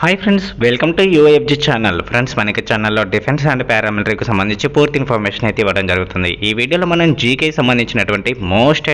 Hi friends, welcome to UFG channel. Friends, మనకి ఛానల్లో defence and పారామిలిటరీకి సంబంధించి పూర్తి ఇన్ఫర్మేషన్ అయితే ఇవ్వడం జరుగుతుంది. ఈ వీడియోలో మనం జీకే సంబంధించినటువంటి మోస్ట్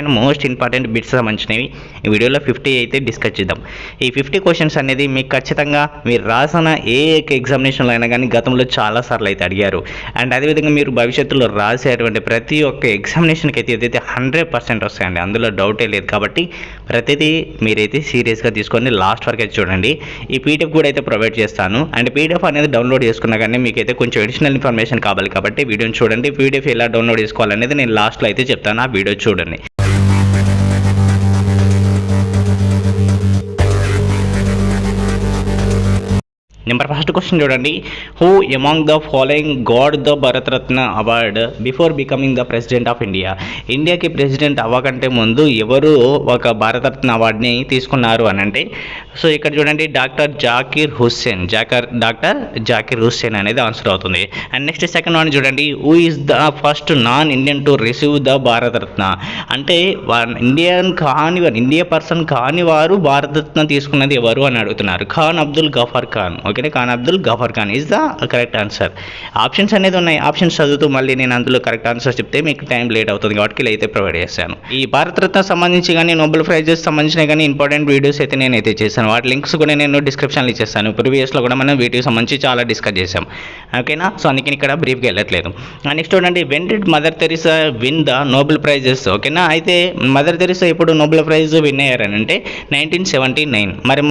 ఇంపార్టెంట్ బిట్స్ సంబంధించినవి ఈ వీడియోలో 50 అయితే డిస్కస్ చేద్దాం. ఈ 50 క్వశ్చన్స్ అనేది మీకు ఖచ్చితంగా మీరు రాసిన ఏ ఎగ్జామినేషన్లో అయినా కానీ గతంలో చాలాసార్లు అయితే అడిగారు. అండ్ అదేవిధంగా మీరు భవిష్యత్తులో రాసేటువంటి ప్రతి ఒక్క ఎగ్జామినేషన్కి అయితే ఏదైతే 100% వస్తాయండి, అందులో డౌటే లేదు. కాబట్టి ప్రతిదీ మీరైతే సీరియస్గా తీసుకొని లాస్ట్ వరకు అయితే చూడండి. ఈ పీడిఎఫ్ కూడా అయితే ప్రొవైడ్ చేస్తాను. అండ్ పీడిఎఫ్ అనేది డౌన్లోడ్ చేసుకున్నా కానీ మీకు అయితే కొంచెం అడిషనల్ ఇన్ఫర్మేషన్ కావాలి కాబట్టి వీడియోని చూడండి. పీడిఎఫ్ ఎలా డౌన్లోడ్ చేసుకోవాలనేది నేను లాస్ట్లో అయితే చెప్తాను, ఆ వీడియో చూడండి. నెంబర్ ఫస్ట్ క్వశ్చన్ చూడండి. Who among the following God the Bharat Ratna award before becoming the president of India? ఇండియాకి ప్రెసిడెంట్ అవ్వకంటే ముందు ఎవరు ఒక భారతరత్న అవార్డుని తీసుకున్నారు అని అంటే, సో ఇక్కడ చూడండి డాక్టర్ జాకిర్ హుస్సేన్ అనేది ఆన్సర్ అవుతుంది. అండ్ నెక్స్ట్ సెకండ్ వన్ చూడండి. Who is the first non Indian to receive the Bharat Ratna? అంటే ఇండియా పర్సన్ కాని వారు భారతరత్న తీసుకున్నది ఎవరు అని అడుగుతున్నారు. Khan Abdul Gafar Khan. Okay, Khan Abdul Gafar Khan is the correct answer. Options అనేది ఉన్నాయి, ఆప్షన్స్ చదువుతూ మళ్ళీ నేను అందులో కరెక్ట్ ఆన్సర్ చెప్తే మీకు టైం లేట్ అవుతుంది కాబట్టి ఇలా అయితే ప్రొవైడ్ చేశాను. ఈ భారతరత్న సంబంధించి కానీ నోబెల్ ప్రైజెస్ సంబంధించిన కానీ ఇంపార్టెంట్ వీడియోస్ అయితే నేనైతే చేశాను. వాటి లింక్స్ కూడా నేను డిస్క్రిప్షన్లో ఇచ్చేస్తాను. ప్రీవియస్లో కూడా మనం వీటికి సంబంధించి చాలా డిస్కస్ చేశాం. ఓకేనా, సో అందుకని ఇక్కడ బ్రీఫ్గా వెళ్ళట్లేదు. నెక్స్ట్ చూడండి. When did mother Teresa win the Nobel prices? ఓకేనా, అయితే మదర్ తెరిసా ఎప్పుడు నోబెల్ ప్రైజ్ విన్ అయ్యారని అంటే 1979. మరి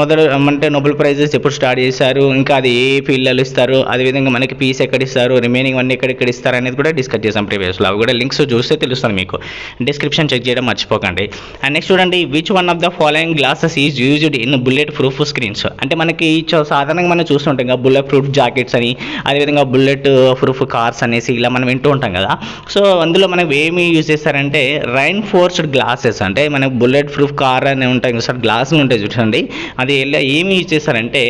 అంటే నోబెల్ ప్రైజెస్ ఎప్పుడు స్టార్ట్ చేశారు, ఇంకా అది ఏ ఫీల్డ్లో ఇస్తారు, అదేవిధంగా మనకి పీస్ ఎక్కడ ఇస్తారు, రిమైనింగ్ అన్ని ఎక్కడెక్కడ ఇస్తారు అనేది కూడా డిస్కస్ చేసాం ప్రీవియస్లో. అవి కూడా లింక్స్ చూస్తే తెలుస్తుంది మీకు. డిస్క్రిప్షన్ చెక్ చేయడం మర్చిపోకండి. అండ్ నెక్స్ట్ చూడండి. Which one of the following glasses is used in bullet proof screens? అంటే మనకి సాధారణంగా మనం చూస్తుంటాం కదా బుల్లెట్ ప్రూఫ్ జాకెట్స్ అని, అదేవిధంగా బుల్లెట్ ప్రూఫ్ కార్స్ అనేసి ఇలా మనం వింటూ ఉంటాం కదా. సో అందులో మనం ఏమి యూజ్ చేస్తారంటే రైన్ ఫోర్స్డ్ గ్లాసెస్. అంటే మనకు బుల్లెట్ ప్రూఫ్ కార్ అని ఉంటాయి సార్, గ్లాసులు ఉంటాయి చూడండి, అది ఏమి యూజ్ చేస్తారంటే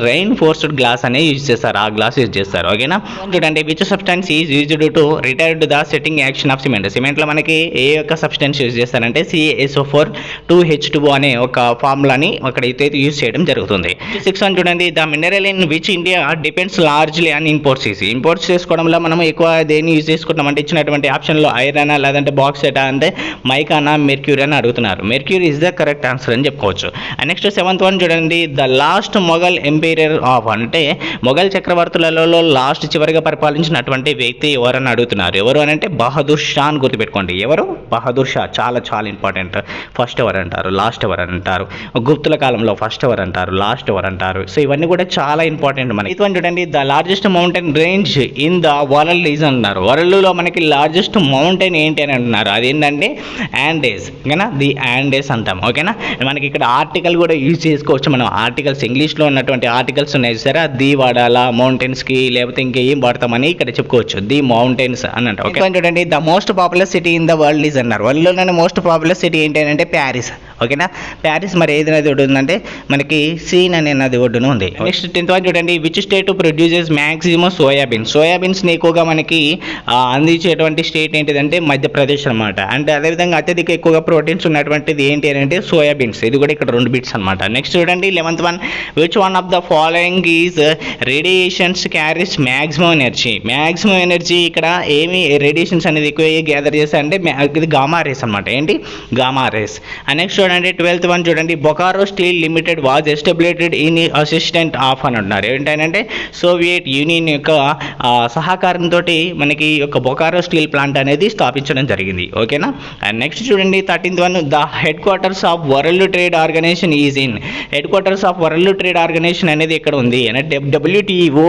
రైన్ ఫోర్స్డ్ గ్లాస్ అనేది యూజ్ చేస్తారు, ఆ గ్లాస్ యూజ్ చేస్తారు. ఓకేనా, చూడండి. Which substance is used to retard the setting action of సిమెంట్లో మనకి ఏ యొక్క సబ్స్టెన్స్ యూజ్ చేస్తారంటే CaSO4 2H2O అనే ఒక ఫార్ములాని అక్కడైతే యూజ్ చేయడం జరుగుతుంది. 6 అని చూడండి. The mineral in which India depends largely on imports. Imports చేసుకోవడంలో మనం ఎక్కువ దేన్ని యూజ్ చేసుకుంటాం అంటే ఇచ్చినటువంటి ఆప్షన్లో ఐరన్ లేదంటే బాక్సైటా అంటే మైకానా మెర్క్యూరీ అని అడుగుతున్నారు. Mercury is the correct answer అని చెప్పుకోవచ్చు. నెక్స్ట్ 7th వన్ చూడండి. ద లాస్ట్ మొఘల్ ఎంపీరియర్ ఆఫ్ అంటే మొఘల్ చక్రవర్తులలో లాస్ట్ చివరిగా పరిపాలించినటువంటి వ్యక్తి ఎవరని అడుగుతున్నారు. ఎవరు అని అంటే బహదూర్ షా అని గుర్తుపెట్టుకోండి. ఎవరు? బహదూర్ షా. చాలా చాలా ఇంపార్టెంట్. ఫస్ట్ ఎవరు అంటారు, లాస్ట్ ఎవరు అంటారు, గుప్తుల కాలంలో ఫస్ట్ ఎవరు అంటారు, లాస్ట్ ఎవరు అంటారు. సో ఇవన్నీ కూడా చాలా ఇంపార్టెంట్ మనకి. ఇది చూడండి. The largest mountain range in the world is అంటున్నారు. వరల్డ్లో మనకి లార్జెస్ట్ మౌంటైన్ ఏంటి అని అంటున్నారు. అదేంటంటే యాండేస్. ఓకేనా, ది యాండేస్ అంటాం. ఓకేనా, మనకి ఇక్కడ ఆర్టికల్ కూడా యూజ్ చేసుకోవచ్చు. మనం ఆర్టికల్స్ ఇంగ్లీష్లో ఉన్నటువంటి ఆర్టికల్స్ ఉన్నాయి సరే, ది వాడాలా మౌంటైన్స్కి లేకపోతే ఇంకేం వాడతామని ఇక్కడ చెప్పుకోవచ్చు. ది మౌంటైన్స్ అని అంటారు. ఓకే చూడండి. The most popular city in the world is అన్నారు. వరల్డ్లోనే మోస్ట్ పాపులర్ సిటీ ఏంటి అంటే ప్యారిస్. ఓకేనా, ప్యారిస్. మరి ఏది నది ఒడ్డు ఉందంటే మనకి సీన్ అనే నది ఒడ్డున ఉంది. నెక్స్ట్ 10th వన్ చూడండి. విచ్ స్టేట్ ప్రొడ్యూసెస్ మ్యాక్సిమం సోయాబీన్స్ని ఎక్కువగా మనకి అందించేటువంటి స్టేట్ ఏంటిదంటే మధ్యప్రదేశ్ అనమాట. అంటే అదేవిధంగా అత్యధిక ఎక్కువగా ప్రోటీన్స్ ఉన్నటువంటిది ఏంటి అని అంటే సోయాబీన్స్. ఇది కూడా ఇక్కడ 2 బిట్స్ అనమాట. నెక్స్ట్ చూడండి. 11th one. Which one of the following is radiations carries maximum energy. ఇక్కడ ఏమి రేడియేషన్స్ అనేది ఎక్కువ గ్యాదర్ చేస్తారంటే ఇది గామా రేస్ అనమాట. ఏంటి? Gamma rays. నెక్స్ట్ చూడండి. 12th వన్ చూడండి. Bokaro steel limited was established in assistant of అని అంటున్నారు. ఏంటంటే సోవియట్ యూనియన్ యొక్క సహకారంతో మనకి యొక్క బొకారో స్టీల్ ప్లాంట్ అనేది స్థాపించడం జరిగింది. ఓకేనా. అండ్ నెక్స్ట్ చూడండి. 13th one. The headquarters of world trade organisation is in. Headquarters of world trade organisation అనేది ఎక్కడ ఉంది అంటే WTO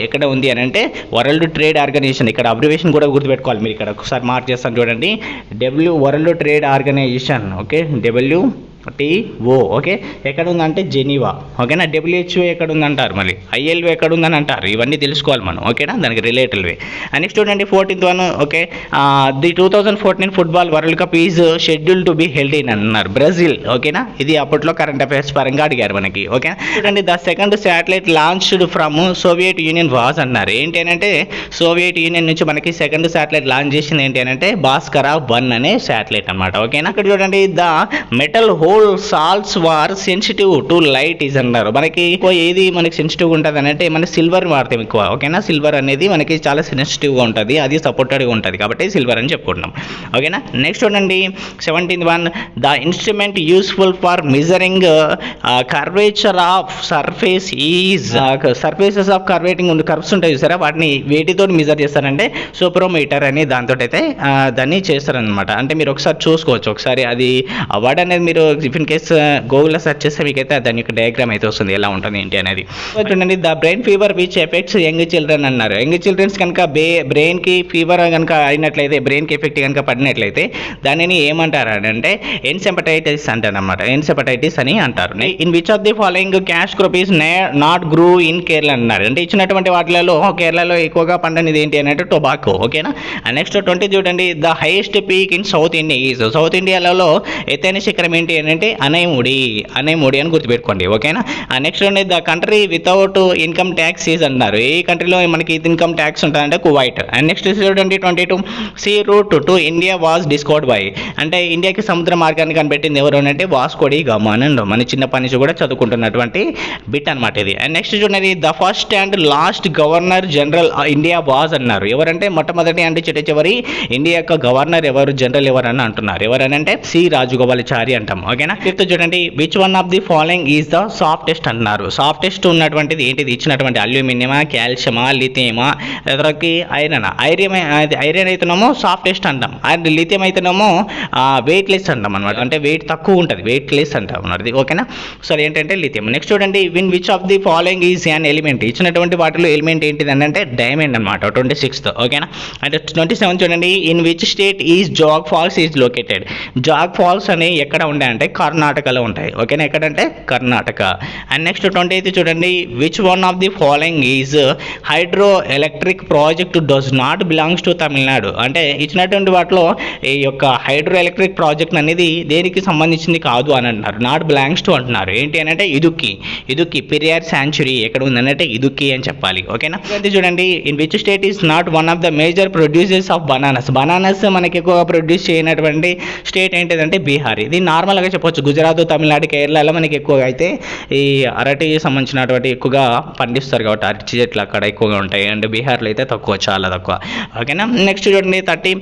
ఎక్కడ ఉంది అని అంటే వరల్డ్ ట్రేడ్ ఆర్గనైజేషన్. ఇక్కడ అబ్రివేషన్ కూడా గుర్తుపెట్టుకోవాలి మీరు. ఇక్కడ ఒకసారి మార్క్ చేస్తాను చూడండి. World trade organisation. Okay, WTO. Okay, ఎక్కడ ఉందంటే జెనీవా. ఓకేనా. WHO ఎక్కడ ఉందంటారు, మళ్ళీ ILO ఎక్కడ ఉందని అంటారు. ఇవన్నీ తెలుసుకోవాలి మనం. ఓకేనా, దానికి రిలేటెడ్వే. నెక్స్ట్ చూడండి. 14th one. Okay, the 2014 football world cup is schedule to be held in అన్నారు బ్రెజిల్. ఓకేనా, ఇది అప్పట్లో కరెంట్ అఫైర్స్ పరంగా అడిగారు మనకి. ఓకే చూడండి. The second satellite launched from Soviet union was అన్నారు. ఏంటి అని అంటే సోవియట్ యూనియన్ నుంచి మనకి సెకండ్ శాటిలైట్ లాంచ్ చేసింది ఏంటి అని అంటే భాస్కర 1 అనే శాటిలైట్ అనమాట. ఓకేనా. ఇక్కడ చూడండి. The metal whole all salts were sensitive to light is అన్నారు. మనకి ఎక్కువ ఏది మనకి సెన్సిటివ్ ఉంటుంది అని అంటే మన సిల్వర్ వాడతాం ఎక్కువ. ఓకేనా, సిల్వర్ అనేది మనకి చాలా సెన్సిటివ్గా ఉంటుంది, అది సపోర్టెడ్గా ఉంటుంది కాబట్టి సిల్వర్ అని చెప్పుకుంటున్నాం. ఓకేనా, నెక్స్ట్ చూడండి 17th one, the instrument useful for measuring curvature of surface is surfaces of curvating curves ఉంటాయి చూసారా, వాటిని వేటితో మెజర్ చేస్తారంటే సూప్రోమీటర్ అని దాంతో అయితే దాన్ని చేస్తారనమాట. అంటే మీరు ఒకసారి చూసుకోవచ్చు, ఒకసారి అది వర్డ్ అనేది మీరు ఇఫ్ ఇన్ కేస్ గూగుల్లో సెర్చ్ చేస్తే మీకైతే దాని యొక్క డయాగ్రామ్ అయితే వస్తుంది ఎలా ఉంటుంది ఏంటి అనేది. చూడండి, the brain fever which effects young children అన్నారు. యంగ్ చిల్డ్రన్స్ కనుక బ్రెయిన్కి ఫీవర్ కనుక అయినట్లయితే, బ్రెయిన్కి ఎఫెక్ట్ కనుక పడినట్లయితే దానిని ఏమంటారు అంటే ఎన్సెఫటైటిస్ అంటారు అనమాట. ఎన్సెఫటైటిస్ అని అంటారు. In which of the following cash crop is not గ్రూ in Kerala అన్నారు. అంటే ఇచ్చినటువంటి వాటిలలో కేరళలో ఎక్కువగా పండనిది ఏంటి అంటే టొబాకో. ఓకేనా, నెక్స్ట్ 20 చూడండి, the highest peak in south India is. South ఇండియాలో ఎత్తైన శిఖరం ఏంటి అంటే అనైముడి అని గుర్తుపెట్టుకోండి. ఓకేనా, నెక్స్ట్ చూడండి, the country without income tax is అన్నారు. ఏ కంట్రీలో మనకి ఇన్కమ్ ట్యాక్స్ ఉంటుందంటే కువైట్. అండ్ నెక్స్ట్ చూడండి 22, sea route to India was discovered by. అంటే ఇండియాకి సముద్ర మార్గాన్ని కనిపెట్టింది ఎవరు అంటే వాస్కో డి గామా అని మన చిన్నప్పటి నుంచి కూడా చదువుకుంటున్నటువంటి బిట్ అనమాట ఇది. అండ్ నెక్స్ట్ చూడండి, the first and last governor general India was అన్నారు. ఎవరంటే మొట్టమొదటి అంటే చివరి ఇండియా యొక్క గవర్నర్ ఎవరు, జనరల్ ఎవరు అని అంటున్నారు. ఎవరనంటే సి రాజగోపాలాచారి అంటాం. ఓకేనా, ఫిఫ్త్ చూడండి, which one of the following is the softest అంటున్నారు. సాఫ్టెస్ట్ ఉన్నటువంటిది ఏంటిది, ఇచ్చినటువంటి అల్యూమినియమా, కాల్షియమా, లిథియమా, ఎదురుకి ఐరన్. ఐరన్ అయితేనేమో సాఫ్టెస్ట్ అంటాం, అండ్ లిథియం అయితేనేమో వెయిట్ లెస్ అంటాం అనమాట. అంటే వెయిట్ తక్కువ ఉంటుంది, వెయిట్ లెస్ అంటాం అన్నది. ఓకేనా, సో ఏంటంటే లిథియం. నెక్స్ట్ చూడండి, which of the following is an element. ఇచ్చినటువంటి వాటిలో ఎలిమెంట్ ఏంటిది అంటే డైమండ్ అనమాట. 26th. ఓకేనా, అంటే 27 చూడండి, in which state is Jog Falls is located. Jog Falls అని ఎక్కడ ఉంటాయంటే కర్ణాటకలో ఉంటాయి. ఓకేనా, ఎక్కడంటే కర్ణాటక. అండ్ నెక్స్ట్ 28th చూడండి, which one of the following is hydro electric project does not belongs to Tamil Nadu. అంటే ఇచ్చినటువంటి వాటిలో ఈ యొక్క హైడ్రో ఎలక్ట్రిక్ ప్రాజెక్ట్ అనేది దేనికి సంబంధించింది కాదు అని అంటున్నారు, నాట్ బిలాంగ్స్ టు అంటున్నారు. ఏంటి అని అంటే ఇదుక్కి పెరియార్ శాంచురీ ఎక్కడ ఉందనంటే ఇదుక్కి అని చెప్పాలి. ఓకేనా, చూడండి, in which state is not one of the major producers of bananas మనకి ఎక్కువగా ప్రొడ్యూస్ చేయనటువంటి స్టేట్ ఏంటిదంటే బీహార్. ఇది నార్మల్గా చెప్పొచ్చు, గుజరాత్, తమిళనాడు, కేరళలో మనకి ఎక్కువగా అయితే ఈ అరటికి సంబంధించినటువంటి ఎక్కువగా పండిస్తారు కాబట్టి అరటి చెట్లు అక్కడ ఎక్కువగా ఉంటాయి. అండ్ బీహార్లో అయితే తక్కువ, చాలా తక్కువ. ఓకేనా, నెక్స్ట్ చూడండి 30,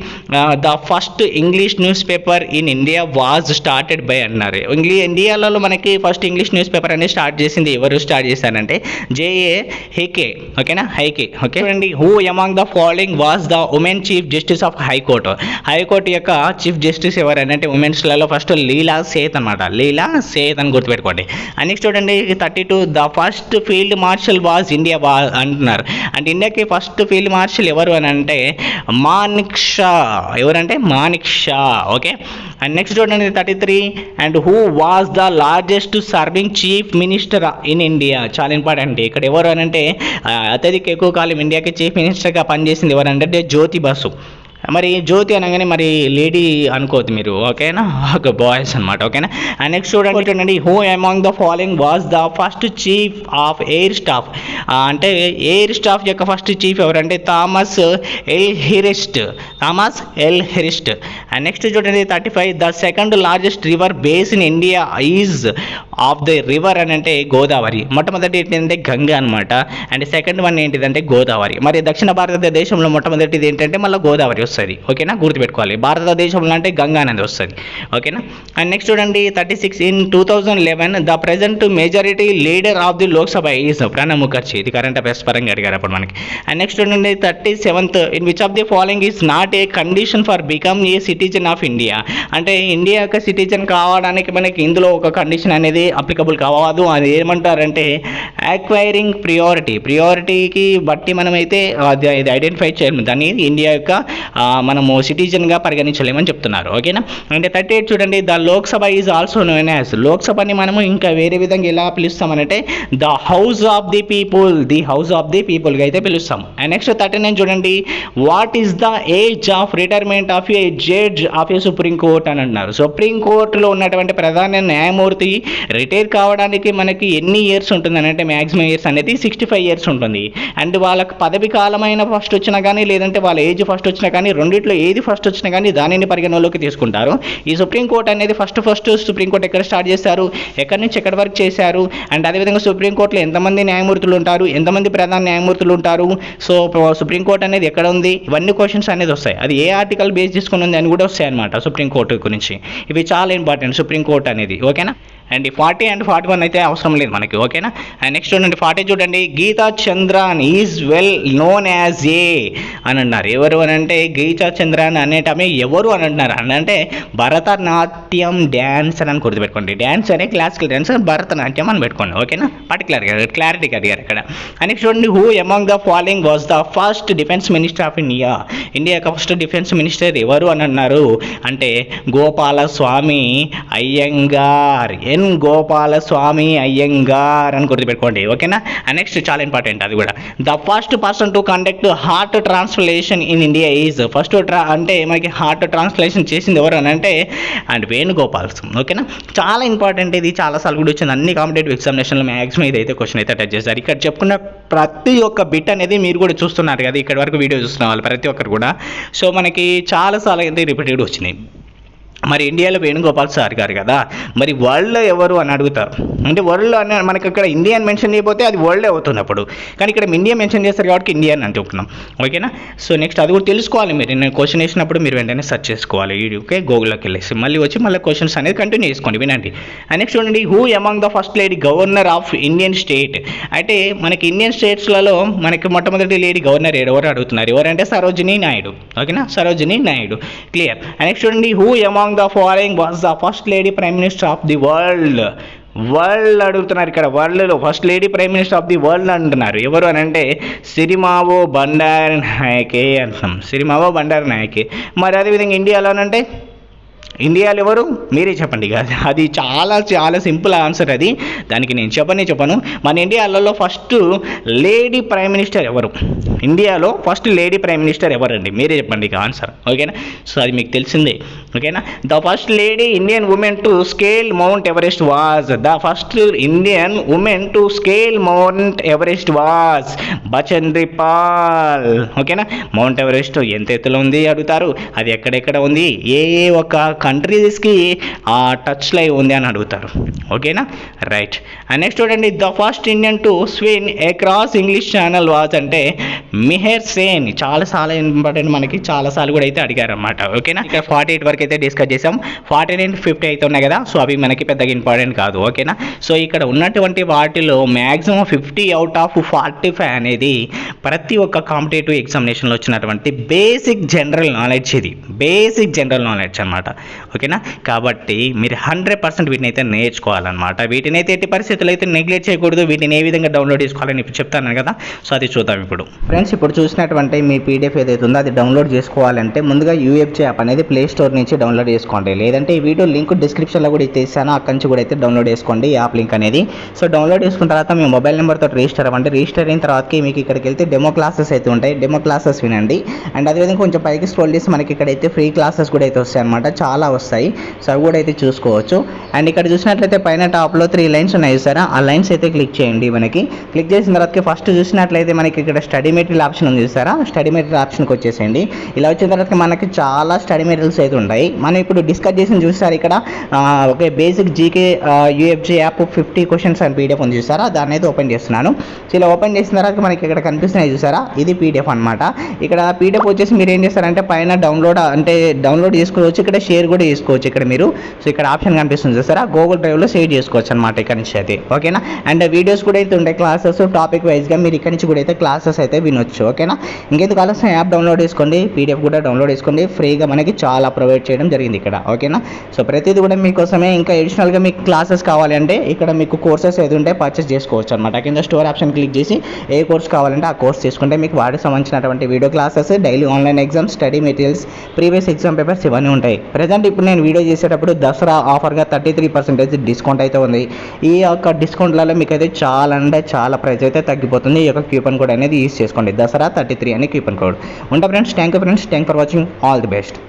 the first English news paper in India was started by అన్నారు. ఇండియాలో మనకి ఫస్ట్ ఇంగ్లీష్ న్యూస్ పేపర్ అనేది స్టార్ట్ చేసింది ఎవరు స్టార్ట్ చేశారంటే జేఏ హైకే. ఓకేనా, హైకే. ఓకే అండి, who among the following was the women chief justice of high court. High court యొక్క చీఫ్ జస్టిస్ ఎవరంటే ఉమెన్స్లలో ఫస్ట్ లీలా సేత్ అనమాట. లీలా సేత్ అని గుర్తుపెట్టుకోండి. నెక్స్ట్ చూడండి 32, the first field marshal was India అంటున్నారు. అంటే ఇండియాకి ఫస్ట్ ఫీల్డ్ మార్షల్ ఎవరు అని అంటే మానిక్ షా. ఎవరంటే Manik Shah. Okay, and next చూడండి 33, and who was the largest serving chief minister in India. చాలా ఇంపార్టెంట్ ఇక్కడ ఎవరు అని అంటే అత్యధిక ఎక్కువ కాలం ఇండియాకి చీఫ్ మినిస్టర్గా పనిచేసింది ఎవరంటే జ్యోతి బసు. మరి జ్యోతి అనగానే మరి లేడీ అనుకోవద్దు మీరు. ఓకేనా, ఒక బాయ్స్ అనమాట. ఓకేనా, అండ్ నెక్స్ట్ చూడండి, who among the following was the first chief of air staff. అంటే ఎయిర్ స్టాఫ్ యొక్క ఫస్ట్ చీఫ్ ఎవరంటే థామస్ ఎల్ హెరిస్ట్. అండ్ నెక్స్ట్ చూడండి 35, the second largest river base in India is of the river అని అంటే గోదావరి. మొట్టమొదటి ఏంటంటే గంగా అనమాట, అండ్ సెకండ్ వన్ ఏంటిదంటే గోదావరి. మరి దక్షిణ భారతదేశంలో మొట్టమొదటిది ఏంటంటే మళ్ళీ గోదావరి వస్తుంది. ఓకేనా, గుర్తుపెట్టుకోవాలి. భారతదేశంలో అంటే గంగా అనేది వస్తుంది. ఓకేనా, అండ్ నెక్స్ట్ చూడండి 36, in 2011 the present majority leader of the Lok Sabha is Pranab Mukherjee. ఇది కరెంట్ అఫైర్స్ పరంగా అడిగారు అప్పుడు మనకి. అండ్ నెక్స్ట్ చూడండి 37th, in which of the following is not a condition for become a citizen of India. అంటే ఇండియా యొక్క citizen కావడానికి మనకి ఇందులో ఒక కండిషన్ అనేది అప్లికబుల్ కావదు. అది ఏమంటారంటే అక్వైరింగ్ ప్రియారిటీకి బట్టి మనమైతే అది ఐడెంటిఫై చేయలేము, దాన్ని ఇండియా యొక్క మనము సిటిజన్గా పరిగణించలేమని చెప్తున్నారు. ఓకేనా, అంటే 38 చూడండి, the Lok Sabha is also known as. లోక్సభని మనము ఇంకా వేరే విధంగా ఎలా పిలుస్తామనంటే ద హౌస్ ఆఫ్ ది పీపుల్గా అయితే పిలుస్తాం. అండ్ నెక్స్ట్ 39 చూడండి, what is the age of retirement of a judge of a supreme court అని అన్నారు. సుప్రీం కోర్టులో ఉన్నటువంటి ప్రధాన న్యాయమూర్తి రిటైర్ కావడానికి మనకి ఎన్ని ఇయర్స్ ఉంటుందని అంటే మ్యాక్సిమం ఇయర్స్ అనేది 65 years ఉంటుంది. అండ్ వాళ్ళకి పదవి కాలమైన ఫస్ట్ వచ్చినా కానీ లేదంటే వాళ్ళ ఏజ్ ఫస్ట్ వచ్చినా కానీ కానీ రెండిట్లో ఏది ఫస్ట్ వచ్చినా కానీ దానిని పరిగణలోకి తీసుకుంటారు. ఈ సుప్రీంకోర్టు అనేది ఫస్ట్ సుప్రీంకోర్టు ఎక్కడ స్టార్ట్ చేశారు, ఎక్కడి నుంచి ఎక్కడి వరకు చేశారు, అండ్ అదేవిధంగా సుప్రీంకోర్టులో ఎంతమంది న్యాయమూర్తులు ఉంటారు, ఎంతమంది ప్రధాన న్యాయమూర్తులు ఉంటారు, సో సుప్రీంకోర్టు అనేది ఎక్కడ ఉంది, ఇవన్నీ క్వశ్చన్స్ అనేది వస్తాయి. అది ఏ ఆర్టికల్ బేస్ చేసుకుని ఉంది అని కూడా వస్తాయి అనమాట సుప్రీంకోర్టు గురించి. ఇవి చాలా ఇంపార్టెంట్ సుప్రీంకోర్టు అనేది. ఓకేనా. అండ్ 40 and 41 అయితే అవసరం లేదు మనకి. ఓకేనా. అండ్ నెక్స్ట్ చూడండి 40 చూడండి. Geeta Chandran is well known as a అని అన్నారు. ఎవరు అని అంటే గీతా చంద్రాన్ అనేటమే ఎవరు అని అంటున్నారు అంటే భరతనాట్యం డ్యాన్స్ అని గుర్తుపెట్టుకోండి. డ్యాన్స్ అనే క్లాసికల్ డ్యాన్స్, భరతనాట్యం అని పెట్టుకోండి. ఓకేనా. పర్టికులర్గా క్లారిటీగా అడిగారు ఇక్కడ. అండ్ నెక్స్ట్ చూడండి. Who among the following was the first defence minister of India. India యొక్క ఫస్ట్ డిఫెన్స్ మినిస్టర్ ఎవరు అని అన్నారు అంటే గోపాలస్వామి అయ్యంగార్. గోపాలస్వామి అయ్యంగార్ అని గుర్తుపెట్టుకోండి. ఓకేనా. నెక్స్ట్ చాలా ఇంపార్టెంట్ అది కూడా. The first person to conduct heart translation in India is. First అంటే మనకి హార్ట్ ట్రాన్స్లేషన్ చేసింది ఎవరు అని అంటే అండ్ వేణుగోపాల్. ఓకేనా. చాలా ఇంపార్టెంట్ ఇది, చాలాసార్లు కూడా వచ్చింది అన్ని కాంపిటేటివ్ ఎగ్జామినేషన్లో మ్యాక్సిమం ఇదైతే క్వశ్చన్ అయితే టచ్ చేస్తారు. ఇక్కడ చెప్పుకున్న ప్రతి ఒక్క బిట్ అనేది మీరు కూడా చూస్తున్నారు కదా, ఇక్కడ వరకు వీడియో చూస్తున్న వాళ్ళు ప్రతి ఒక్కరు కూడా. సో మనకి చాలాసార్లు అయితే రిపీటెడ్ వచ్చినాయి. మరి ఇండియాలో వేణుగోపాల్ సార్ గారు కదా, మరి వరల్డ్లో ఎవరు అని అడుగుతారు. అంటే వరల్డ్లో అని మనకి అక్కడ ఇండియన్ మెన్షన్ చేయకపోతే అది వరల్డ్ అవుతుంది అప్పుడు, కానీ ఇక్కడ ఇండియా మెన్షన్ చేస్తారు కాబట్టి ఇండియన్ అని చెప్తున్నాం. ఓకేనా. సో నెక్స్ట్ అది కూడా తెలుసుకోవాలి మీరు. నేను క్వశ్చన్ వేసినప్పుడు మీరు వెంటనే సెర్చ్ చేసుకోవాలి. ఓకే, గూగుల్లోకి వెళ్ళేసి మళ్ళీ క్వశ్చన్స్ అనేది కంటిన్యూ చేసుకోండి, వినండి. నెక్స్ట్ చూడండి. Who among the first lady governor of Indian state. అంటే మనకి ఇండియన్ స్టేట్స్లలో మనకి మొట్టమొదటి లేడీ గవర్నర్ ఎవరు అడుగుతున్నారు. ఎవరంటే సరోజినీ నాయుడు. ఓకేనా, సరోజినీ నాయుడు. క్లియర్. నెక్స్ట్ చూడండి. Who among the following was the first lady prime minister of the world. World అడుగుతున్నారు ఇక్కడ. వరల్డ్లో first lady prime minister of the world అంటున్నారు. ఎవరు అని అంటే సిరిమావో బండారు నాయకే అంటున్నాం. సిరిమావో బండారు నాయకే. మరి అదేవిధంగా ఇండియాలోనంటే ఇండియాలో ఎవరు మీరే చెప్పండి. కాదు, అది చాలా సింపుల్ ఆన్సర్ అది. దానికి నేను చెప్పను. మన ఇండియాలో ఫస్ట్ లేడీ ప్రైమ్ మినిస్టర్ ఎవరు, ఇండియాలో ఫస్ట్ లేడీ ప్రైమ్ మినిస్టర్ ఎవరండి మీరే చెప్పండి ఇక ఆన్సర్. ఓకేనా. సో అది మీకు తెలిసిందే. ఓకేనా. The first lady Indian women to scale Mount Everest was. The first Indian women to scale Mount Everest was Bachendri Pal. ఓకేనా. మౌంట్ ఎవరెస్ట్ ఎంత ఎత్తులో ఉంది అడుగుతారు, అది ఎక్కడెక్కడ ఉంది, ఏ ఒక కంట్రీస్కి ఆ టచ్లో ఉంది అని అడుగుతారు. ఓకేనా. రైట్. నెక్స్ట్ చూడండి. The first Indian to swim across English channel was అంటే మిహిర్ సేన్. చాలా ఇంపార్టెంట్, మనకి చాలాసార్లు కూడా అయితే అడిగారు అనమాట. ఓకేనా. ఇక్కడ 48 వరకు అయితే డిస్కస్ చేసాం. 49 50 అయితే ఉన్నాయి కదా, సో అవి మనకి పెద్దగా ఇంపార్టెంట్ కాదు. ఓకేనా. సో ఇక్కడ ఉన్నటువంటి వాటిలో మ్యాక్సిమం 50 out of 45 అనేది ప్రతి ఒక్క కాంపిటేటివ్ ఎగ్జామినేషన్లో వచ్చినటువంటి బేసిక్ జనరల్ నాలెడ్జ్. ఇది బేసిక్ జనరల్ నాలెడ్జ్ అనమాట. ఓకేనా. కాబట్టి మీరు 100% వీటిని అయితే నేర్చుకోవాలన్నమాట. వీటిని అయితే ఎట్టి పరిస్థితుల్లో అయితే నెగ్లెక్ట్ చేయకూడదు. వీటిని ఏ విధంగా డౌన్లోడ్ చేసుకోవాలని ఇప్పుడు చెప్తాను కదా, సో అది చూద్దాం ఇప్పుడు. ఫ్రెండ్స్, ఇప్పుడు చూసినటువంటి మీ పీడిఎఫ్ ఏదైతే ఉందో అది డౌన్లోడ్ చేసుకోవాలంటే ముందుగా యూఎఫ్జే యాప్ అనేది ప్లే స్టోర్ నుంచి డౌన్లోడ్ చేసుకోండి. లేదంటే ఈ వీడియో లింక్ డిస్క్రిప్షన్లో కూడా ఇస్తాను, అక్కడి నుంచి కూడా అయితే డౌన్లోడ్ చేసుకోండి ఈ యాప్ లింక్ అనేది. సో డౌన్లోడ్ చేసుకున్న తర్వాత మీ మొబైల్ నెంబర్తో రిజిస్టర్ అవ్వండి. రిజిస్టర్ అయిన తర్వాతకి మీకు ఇక్కడికి వెళ్తే డెమో క్లాసెస్ అయితే ఉంటాయి. డెమో క్లాసెస్ వినండి. అండ్ అదేవిధంగా కొంచెం పైకి స్క్రోల్ చేసి మనకి ఇక్కడైతే ఫ్రీ క్లాసెస్ కూడా అయితే వస్తాయి అనమాట, చాలా వస్తాయి. సో అవి కూడా అయితే చూసుకోవచ్చు. అండ్ ఇక్కడ చూసినట్లయితే పైన టాప్లో 3 లైన్స్ ఉన్నాయి చూసారా, ఆ లైన్స్ అయితే క్లిక్ చేయండి. మనకి క్లిక్ చేసిన తర్వాత ఫస్ట్ చూసినట్లయితే మనకి ఇక్కడ స్టడీ మెటీరియల్ ఆప్షన్ ఉంది చూసారా, స్టడీ మెటీరియల్ ఆప్షన్కి వచ్చేసేయండి. ఇలా వచ్చిన తర్వాత మనకి చాలా స్టడీ మెటీరియల్స్ అయితే ఉంటాయి. మనం ఇప్పుడు డిస్కస్ చేసిన చూసారు ఇక్కడ okay basic GK UFJ app 50 questions అని పీడిఎఫ్ ఉంది చూసారా, దాన్ని అయితే ఓపెన్ చేస్తున్నాను. సో ఇలా ఓపెన్ చేసిన తర్వాత మనకి ఇక్కడ కనిపిస్తున్నాయి చూసారా, ఇది పీడిఎఫ్ అనమాట. ఇక్కడ పీడిఎఫ్ వచ్చేసి మీరు ఏం చేస్తారంటే పైన డౌన్లోడ్ చేసుకోవచ్చు, ఇక్కడ షేర్ కూడా చేసుకోవచ్చు ఇక్కడ మీరు. సో ఇక్కడ ఆప్షన్ కనిపిస్తుంది చూసారా, గూగుల్ డ్రైవ్లో సేవ్ చేసుకోవచ్చు అనమాట ఇక్కడ నుంచి అయితే. ఓకేనా. అండ్ వీడియోస్ కూడా అయితే ఉంటాయి, క్లాసెస్ టాపిక్ వైజ్గా మీరు ఇక్కడ నుంచి కూడా అయితే క్లాసెస్ అయితే వినొచ్చు. ఓకేనా. ఇంకెందుకు ఆలస్యం యాప్ డౌన్లోడ్ చేసుకోండి, పీడిఎఫ్ కూడా డౌన్లోడ్ చేసుకోండి. ఫ్రీగా మనకి చాలా ప్రొవైడ్ చేయడం జరిగింది ఇక్కడ. ఓకేనా. సో ప్రతిదీ కూడా మీకోసమే. ఇంకా అడిషనల్గా మీకు క్లాసెస్ కావాలి అంటే ఇక్కడ మీకు కోర్సెస్ ఏది ఉంటే పర్చేస్ చేసుకోవచ్చు అనమాట. కింద స్టోర్ ఆప్షన్ క్లిక్ చేసి ఏ కోర్స్ కావాలంటే ఆ కోర్స్ తీసుకుంటే మీకు వాటికి సంబంధించినటువంటి video classes, daily online exams, study materials, previous exam papers ఇవన్నీ ఉంటాయి. ప్రజెంట్ ఇప్పుడు నేను వీడియో చేసేటప్పుడు దసరా ఆఫర్గా 33% డిస్కౌంట్ అయితే ఉంది. ఈ యొక్క డిస్కౌంట్లలో మీకు అయితే చాలా అంటే చాలా ప్రైస్ అయితే తగ్గిపోతుంది. ఈ యొక్క కూపన్ కోడ్ అనేది యూజ్ చేసుకోండి, దసరా 33 అనే కూపన్ కోడ్. ఉంటా friends. Thank you friends, thank for watching. All the best.